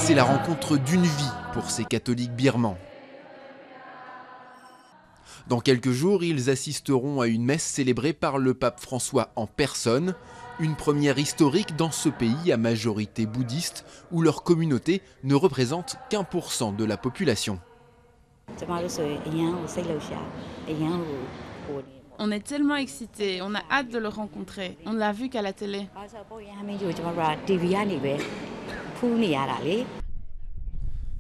C'est la rencontre d'une vie pour ces catholiques birmans. Dans quelques jours, ils assisteront à une messe célébrée par le pape François en personne. Une première historique dans ce pays à majorité bouddhiste où leur communauté ne représente qu'1% de la population. On est tellement excités, on a hâte de le rencontrer. On ne l'a vu qu'à la télé.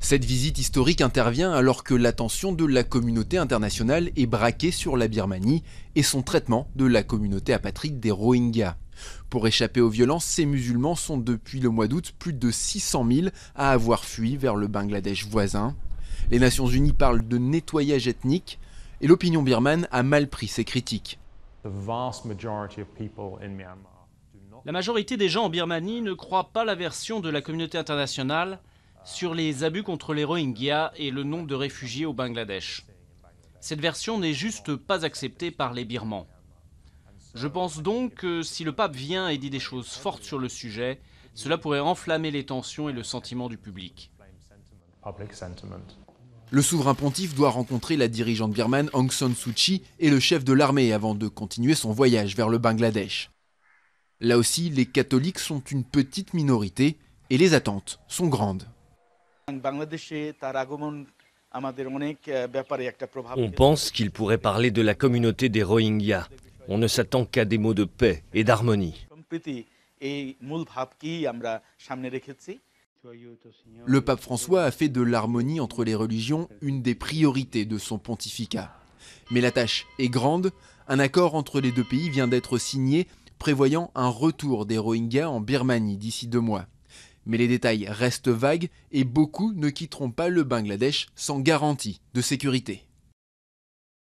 Cette visite historique intervient alors que l'attention de la communauté internationale est braquée sur la Birmanie et son traitement de la communauté apatride des Rohingyas. Pour échapper aux violences, ces musulmans sont depuis le mois d'août plus de 600 000 à avoir fui vers le Bangladesh voisin. Les Nations Unies parlent de nettoyage ethnique et l'opinion birmane a mal pris ces critiques. La majorité des gens en Birmanie ne croient pas la version de la communauté internationale sur les abus contre les Rohingyas et le nombre de réfugiés au Bangladesh. Cette version n'est juste pas acceptée par les Birmans. Je pense donc que si le pape vient et dit des choses fortes sur le sujet, cela pourrait enflammer les tensions et le sentiment du public. Le souverain pontife doit rencontrer la dirigeante birmane Aung San Suu Kyi et le chef de l'armée avant de continuer son voyage vers le Bangladesh. Là aussi, les catholiques sont une petite minorité et les attentes sont grandes. On pense qu'il pourrait parler de la communauté des Rohingyas. On ne s'attend qu'à des mots de paix et d'harmonie. Le pape François a fait de l'harmonie entre les religions une des priorités de son pontificat. Mais la tâche est grande. Un accord entre les deux pays vient d'être signé, prévoyant un retour des Rohingyas en Birmanie d'ici 2 mois. Mais les détails restent vagues et beaucoup ne quitteront pas le Bangladesh sans garantie de sécurité.